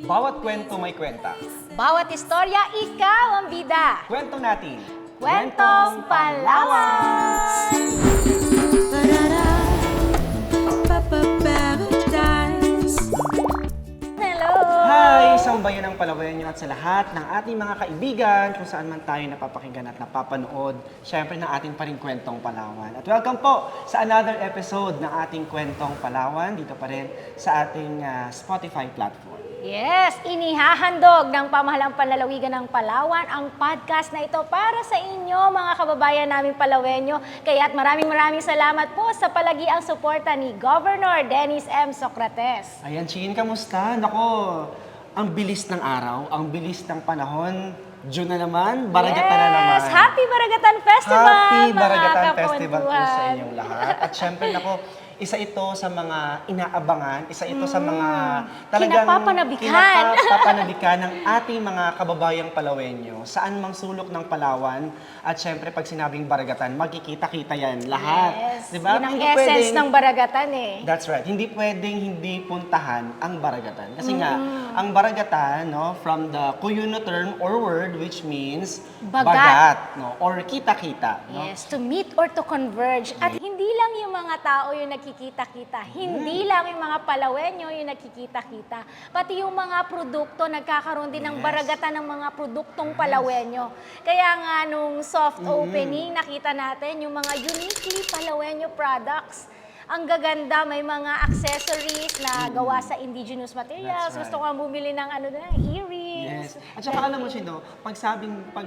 Bawat kwento may kwenta. Bawat istorya, ikaw ang bida. Kwento natin. Kwentong Palawan! Hello! Hi! Isang bayan ng Palawenyo at sa lahat ng ating mga kaibigan kung saan man tayo napapakinggan at napapanood, syempre ng ating pa rin Kwentong Palawan. At welcome po sa another episode ng ating Kwentong Palawan dito pa rin sa ating Spotify platform. Yes, inihahandog ng pamahalang panlalawigan ng Palawan ang podcast na ito para sa inyo mga kababayan naming Palawenyo. Kaya't maraming salamat po sa palagiang suporta ni Governor Dennis M. Socrates. Ayan, Chin, kamusta? Nako, ang bilis ng araw, ang bilis ng panahon. June na naman, Baragatan na naman. Yes! Happy Baragatan Festival! Happy mga Baragatan Festival po sa kapuntuhan. inyong lahat. At syempre, nako, isa ito sa mga inaabangan, isa ito sa mga kinapapanabikan ng ating mga kababayang Palawenyo. Saan mang sulok ng Palawan. At syempre, pag sinabing Baragatan, magkikita-kita yan lahat. Yes. Diba? Yun ang Hindi essence pwedeng- ng Baragatan eh. That's right. Hindi pwedeng hindi puntahan ang Baragatan. Kasi nga, ang Baragatan, no, from the Kuyuno term or word which means Bagat. no, or kita-kita. No? Yes, to meet or to converge. At hindi lang yung mga tao yung nakikita-kita. Hindi lang yung mga Palawenyo yung nakikita-kita. Pati yung mga produkto, nagkakaroon din ng Yes. baragatan ng mga produktong Palawenyo. Kaya nga nung soft opening, nakita natin yung mga uniquely Palawenyo products. Ang gaganda, may mga accessories na gawa sa indigenous materials. That's right. Gusto ko nga bumili ng earrings. Yes. At saka alam mo, Chino, pag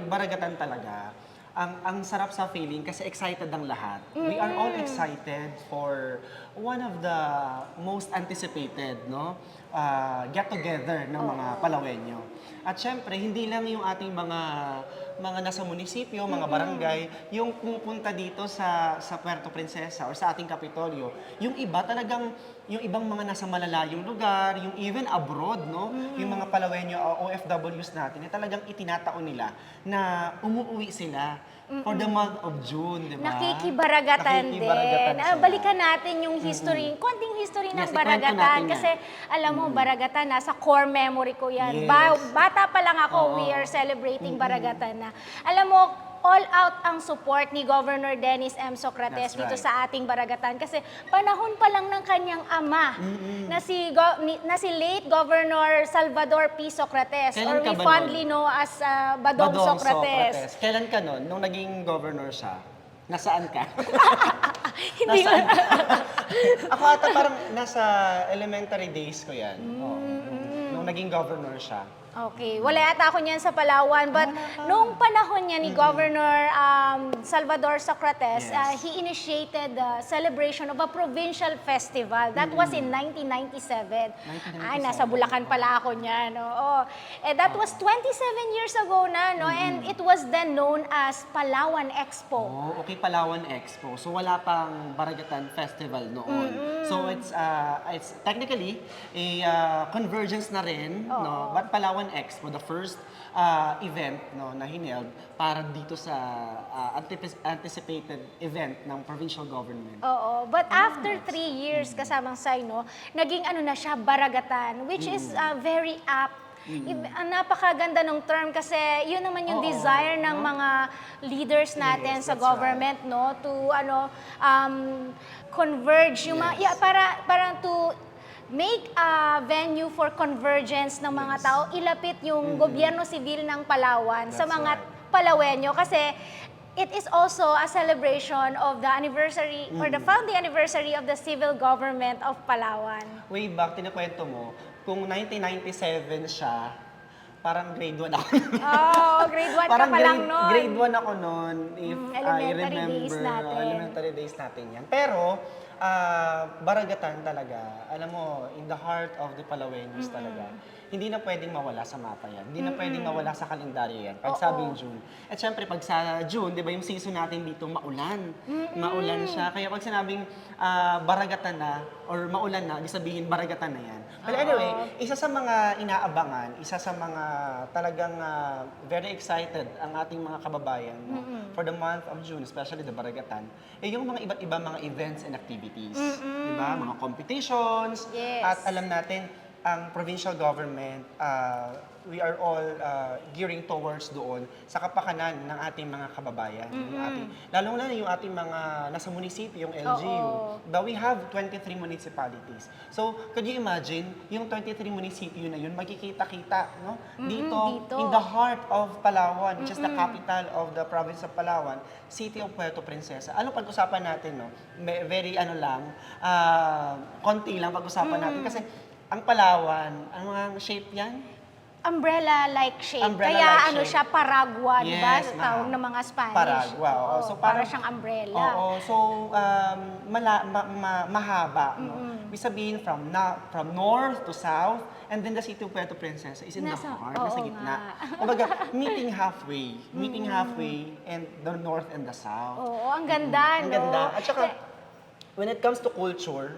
Baragatan talaga, ang sarap sa feeling kasi excited ang lahat. We are all excited for one of the most anticipated, no, get-together ng mga Palawenyo. At syempre, hindi lang yung ating mga nasa munisipyo, mga barangay, yung pumupunta dito sa Puerto Princesa or sa ating Kapitolyo. Yung iba talagang, yung ibang mga nasa malalayong lugar, yung even abroad, no? Yung mga Palawenyo, OFWs natin, talagang itinataon nila na umuwi sila for the month of June, di ba? Nakikibaragatan din. sila. Balikan natin yung history, konting history ng Yes, ikwento Baragatan. natin yan. Kasi alam mo, Baragatan, nasa core memory ko yan. Yes. Bata pa lang ako, Oo. we are celebrating Baragatan na. Alam mo, all out ang support ni Governor Dennis M. Socrates That's dito right. sa ating Baragatan. Kasi panahon pa lang ng kanyang ama na si late Governor Salvador P. Socrates, Kailan or ka we ba fondly nun? know as Badong Socrates. Kailan ka nun? Nung naging governor siya? Nasaan ka? Hindi Nasaan ka? Ako ata parang nasa elementary days ko yan. Oo. Nung naging governor siya. Okay, wala yata ako niyan sa Palawan, but nung panahon niya ni Governor Salvador Socrates, Yes. he initiated the celebration of a provincial festival. That was in 1997. Ay, nasa Bulacan pala ako niyan. Oo. That was 27 years ago na, no? And it was then known as Palawan Expo. Oh, okay, Palawan Expo. So wala pang Baragatan Festival noon. So it's technically a convergence na rin, no? But Palawan Expo, the first event, no, na hineld para dito sa anticipated event ng provincial government. Oo, but after 3 years kasamang Sino, naging ano na siya, Baragatan, which is very apt. Ang napakaganda ng term kasi yun naman yung Oo, desire ng mga leaders natin Yes, sa that's government, no, to converge yung Yes. para to make a venue for convergence ng mga tao, ilapit yung gobyerno sibil ng Palawan sa That's mga right. Palawenyo kasi it is also a celebration of the anniversary or the founding anniversary of the civil government of Palawan. Way back, tinakwento mo, kung 1997 siya, parang grade 1 ako. Oh, grade 1 ka Parang pa lang noon. grade 1 ako noon, if I elementary remember. days natin. Elementary days natin yan. Pero, Baragatan talaga, alam mo, in the heart of the Palawenos talaga, hindi na pwedeng mawala sa mapa yan. Hindi na pwedeng mawala sa kalendaryo yan. Pag sabing June. At syempre, pag sa June, di ba yung season natin dito, maulan. Maulan siya. Kaya pag sinabing Baragatan na, or maulan na, di sabihin Baragatan na yan. But anyway, isa sa mga inaabangan, isa sa mga talagang very excited ang ating mga kababayan no, for the month of June, especially the Baragatan, yung mga iba't ibang mga events and activities. Di ba? Mga competitions. Yes. At alam natin, ang provincial government, we are all gearing towards doon sa kapakanan ng ating mga kababayan. Lalong-lalo yung ating mga nasa munisipyo, yung LGU. Oo. We have 23 municipalities. So, could you imagine, yung 23 munisipyo na yun, magkikita-kita, no? Dito, dito. in the heart of Palawan, which is the capital of the province of Palawan, city of Puerto Princesa. Anong pag-usapan natin, no? Very konti lang pag-usapan natin. Kasi, ang Palawan, ano ang shape yan? Umbrella-like shape. Umbrella-like Kaya ano shape. siya, paragwa, di ba? Yes, Tawag ma'am. ng mga Spanish. Paragwa, oo. Oo, So, para parang- siyang umbrella. Oo, so mahaba, no? Ibig sabihin from north to south, and then the city of Puerto Princesa is in the heart, nasa oo gitna. nga. Kumbaga, meeting halfway, and the north and the south. Oo, ang ganda, Ang no? ganda. At saka, when it comes to culture,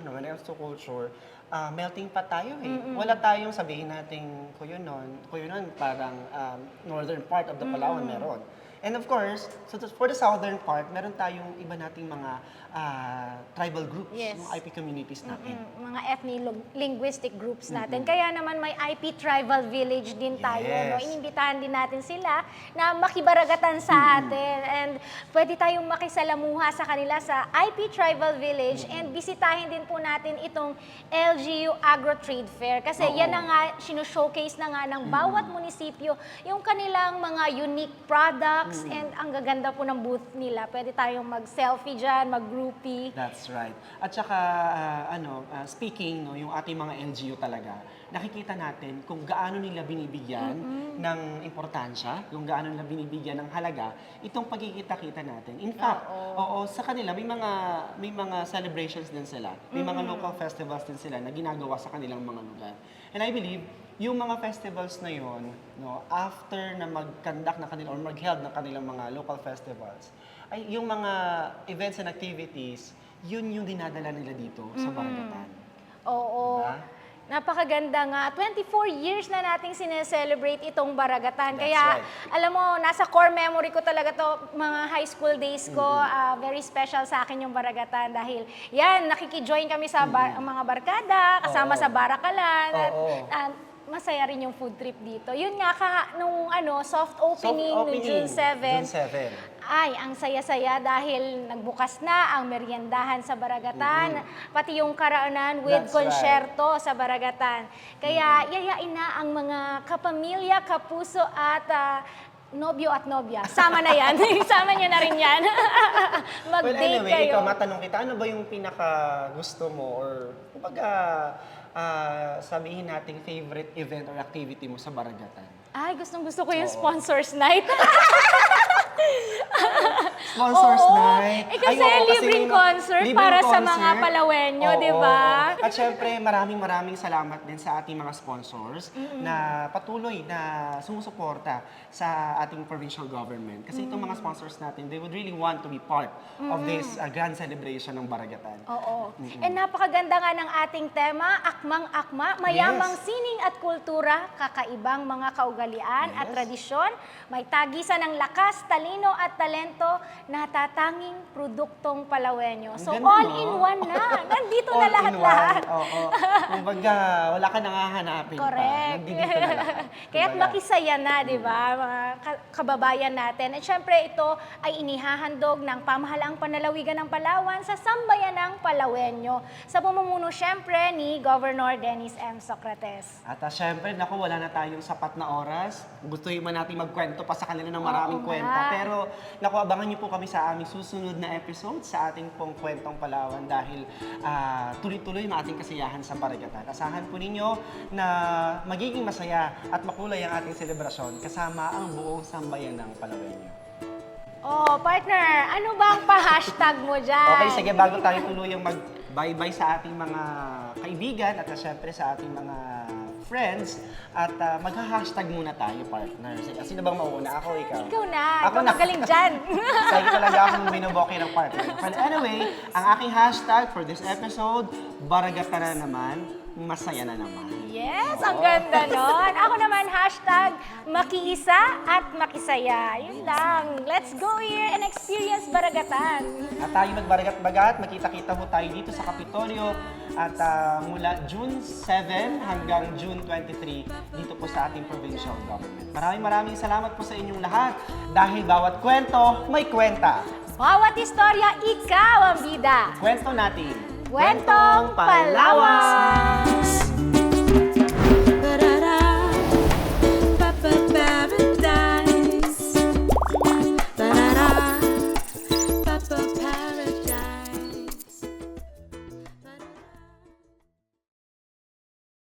melting pot tayo eh. Wala tayong sabihin nating Cuyunon, parang northern part of the Palawan meron. And of course, for the southern part, meron tayong iba nating mga tribal groups, Yes. mga IP communities natin. Mga ethno-linguistic groups natin. Kaya naman may IP Tribal Village din tayo. Yes. No? Inimbitahan din natin sila na makibaragatan sa atin. And pwede tayong makisalamuha sa kanila sa IP Tribal Village and bisitahin din po natin itong LGU Agro Trade Fair. Kasi Oo. yan na nga, showcase na nga ng bawat munisipyo yung kanilang mga unique products and ang gaganda po ng booth nila. Pwede tayong mag-selfie dyan, mag-groupie. That's right. At saka, speaking, no, yung ating mga LGU talaga, nakikita natin kung gaano nila binibigyan ng importansya, kung gaano nila binibigyan ng halaga, itong pagkikita-kita natin. In fact, oo, sa kanila, may mga celebrations din sila. May mga local festivals din sila na ginagawa sa kanilang mga lugar. And I believe, yung mga festivals na yon, no, after na mag-conduct na kanila or mag-held na kanilang mga local festivals, ay yung mga events and activities, yun yung dinadala nila dito sa Barangatan. Oo. Diba? Napakaganda nga. 24 years na nating sineselebrate itong Baragatan. That's Kaya, right. alam mo, nasa core memory ko talaga to mga high school days ko. Very special sa akin yung Baragatan dahil yan, nakikijoin kami sa mga barkada, kasama Oo. sa barakalan. Oo. At masaya rin yung food trip dito. Yun nga, nung soft opening, nung June 7, June 7. ay, ang saya-saya dahil nagbukas na ang meriendahan sa Baragatan, pati yung karaanan with That's konsyerto sa Baragatan. Kaya yayain na ang mga kapamilya, kapuso at nobyo at nobya. Sama na yan. Sama niyo na rin yan. Well, Mag-date anyway, kayo. ikaw, matanong kita, ano ba yung pinaka gusto mo or kumbaga sabihin nating favorite event or activity mo sa Baragatan? Ay, gustong-gusto ko yung sponsors night. Sponsors Oo. night. Eh, kasi Ay, oo, libreng concert para sa mga Palawenyo, Oo, di ba? oo. At syempre, maraming salamat din sa ating mga sponsors na patuloy na sumusuporta sa ating provincial government. Kasi itong mga sponsors natin, they would really want to be part of this grand celebration ng Baragatan. Oo. And napakaganda nga ng ating tema, akmang-akma, mayamang Yes. sining at kultura, kakaibang mga kaugalian at Yes. tradisyon, may tagisan ng lakas, talino at talento, natatanging produktong Palawenyo. So Ang ganda, all no? in one na. Nandito na All in lahat-lahat. one, Oo. Kumbaga, wala ka nang hahanapin Correct. pa. Nandito na lahat. Kaya't Kumbaga. makisaya na, di ba, mga kababayan natin. At syempre, ito ay inihahandog ng pamahalaang panlalawigan ng Palawan sa sambayanang Palawenyo. Sa pamumuno, syempre, ni Governor Dennis M. Socrates. At syempre, naku, wala na tayong sapat na oras. Gustuhin man natin magkwento pa sa kanila ng maraming Oo kwenta. nga. Pero, naku, abangan niyo po kami sa aming susunod na episode sa ating pong Kwentong Palawan dahil tuloy-tuloy ang ating kasiyahan sa Baragatan. Asahan po ninyo na magiging masaya at makulay ang ating selebrasyon kasama ang buong sambayan ng Palawenyo. Oh, partner, ano ba ang pa-hashtag mo dyan? Okay, sige, bago tayo tuluyang mag-bye-bye sa ating mga kaibigan at syempre sa ating mga friends at magha-hashtag muna tayo, partner. Sino bang mauuna? Ako, ikaw? Ikaw na. Ako Ikaw na. magaling dyan. Sige talaga akong binoboke ng partner. But anyway, ang aking hashtag for this episode, Baragatan na naman, masaya na naman. Yes, ang ganda nun. Ako naman, hashtag makiisa at makisaya. Yun lang. Let's go here and experience Baragatan. At tayo magbaragat-bagat, makita-kita ho tayo dito sa Kapitolyo at mula June 7 hanggang June 23 dito po sa ating provincial government. Maraming salamat po sa inyong lahat dahil bawat kwento may kwenta. Bawat istorya, ikaw ang bida. Kwento natin. Kwentong Palawan!